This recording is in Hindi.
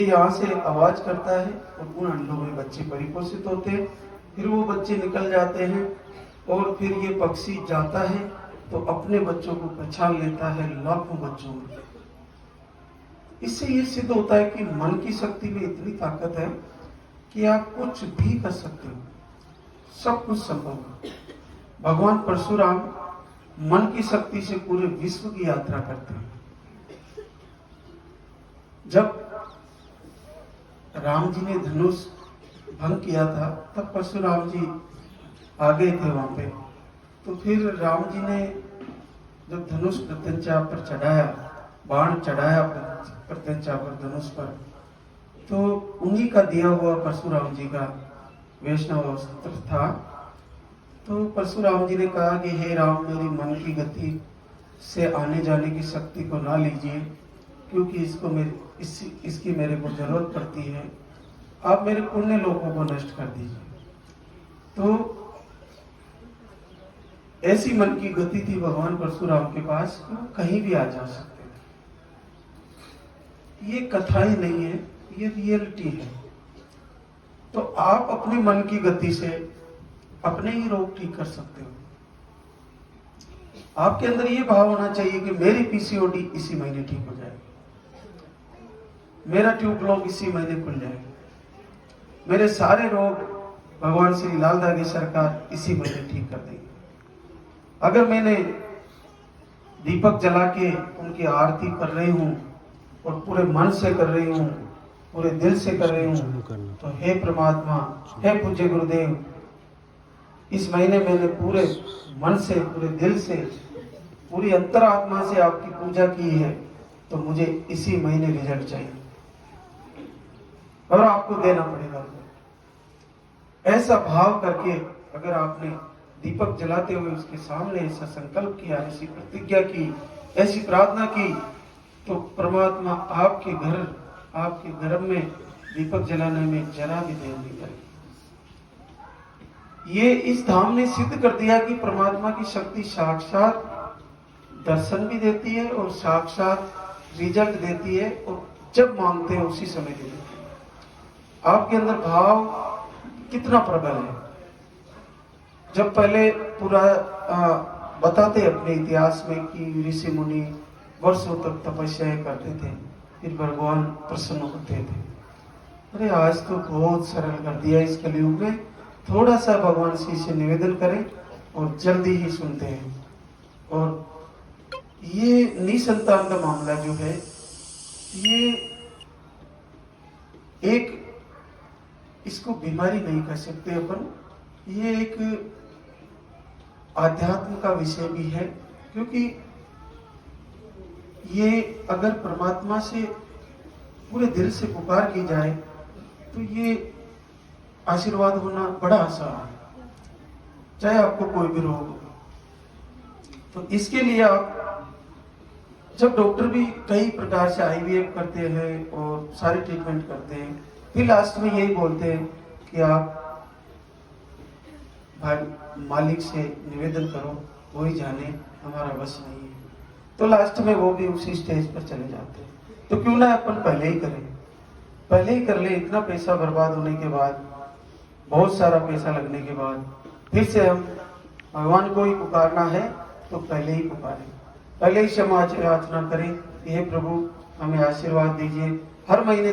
यहाँ से आवाज करता है और उन अंडों में बच्चे परिपोषित होते हैं, फिर वो बच्चे निकल जाते हैं और फिर ये पक्षी जाता है तो अपने बच्चों को पहचान लेता है लाखों बच्चों में। इससे ये सिद्ध होता है कि मन की शक्ति में इतनी ताकत है कि आप कुछ भी कर सकते हो, सब कुछ संभव है। भगवान परशुराम मन की शक्ति से पूरे विश्व की यात्रा करते हैं। जब राम जी ने धनुष भंग किया था तब परशुराम जी आ गए थे वहां पे। तो फिर राम जी ने जब धनुष प्रत्यंचा पर चढ़ाया, बाण चढ़ाया प्रत्यंचा पर, धनुष पर, तो उन्हीं का दिया हुआ परशुराम जी का वैष्णव अस्त्र था। तो परशुराम जी ने कहा कि हे राम, मेरी मन की गति से आने जाने की शक्ति को ना लीजिए, क्योंकि इसकी मेरे को जरूरत पड़ती है। आप मेरे पुण्य लोगों को नष्ट कर दीजिए। तो ऐसी मन की गति थी भगवान परशुराम के पास, वो कहीं भी आ जा सकते थे। ये कथाएं नहीं है, ये रियलिटी है। तो आप अपने मन की गति से अपने ही रोग ठीक कर सकते हो। आपके अंदर ये भाव होना चाहिए कि मेरी पीसीओडी इसी महीने ठीक हो जाएगी, मेरा ट्यूब ब्लॉक इसी महीने खुल जाएगा, मेरे सारे रोग भगवान श्री लाल दागी सरकार इसी महीने ठीक कर देगी। अगर मैंने दीपक जला के उनकी आरती कर रही हूँ और पूरे मन से कर रही हूँ, पूरे दिल से कर रही हूँ, तो हे परमात्मा, हे पूज्य गुरुदेव, इस महीने मैंने पूरे मन से, पूरे दिल से, पूरी अंतरात्मा से आपकी पूजा की है, तो मुझे इसी महीने रिजल्ट चाहिए और आपको देना पड़ेगा। ऐसा भाव करके अगर आपने दीपक जलाते हुए उसके सामने ऐसा संकल्प किया, ऐसी प्रतिज्ञा की, ऐसी प्रार्थना की, तो परमात्मा आपके घर में दीपक जलाने में जरा भी देर नहीं करेगी। ये इस धाम ने सिद्ध कर दिया कि परमात्मा की शक्ति साक्षात दर्शन भी देती है और साक्षात रिजल्ट देती है, और जब मांगते हैं उसी समय दे देती है। आपके अंदर भाव कितना प्रबल है। जब पहले पूरा बताते अपने इतिहास में कि ऋषि मुनि वर्षों तक तपस्या करते थे, फिर भगवान प्रसन्न होते थे। अरे आज तो बहुत सरल कर दिया इस कलयुग में, थोड़ा सा भगवान श्री से निवेदन करें और जल्दी ही सुनते हैं। और ये निसंतान का मामला जो है, ये एक, इसको बीमारी नहीं कह सकते अपन, ये एक आध्यात्म का विषय भी है। क्योंकि ये अगर परमात्मा से पूरे दिल से पुकार की जाए तो ये आशीर्वाद होना बड़ा आसान है, चाहे आपको कोई भी रोग हो। तो इसके लिए आप, जब डॉक्टर भी कई प्रकार से आईवीएफ करते हैं और सारे ट्रीटमेंट करते हैं, फिर लास्ट में यही बोलते हैं कि आप भाई मालिक से निवेदन करो, वो ही जाने, हमारा बस नहीं है। तो लास्ट में वो भी उसी स्टेज पर चले जाते हैं। तो क्यों ना अपन पहले ही करें, पहले ही कर ले। इतना पैसा बर्बाद होने के बाद, बहुत सारा पैसा लगने के बाद, फिर से हम भगवान को ही पुकारना है तो पहले ही पुकारें, पहले ही क्षमा याचना करें कि हे प्रभु, हमें आशीर्वाद दीजिए। हर महीने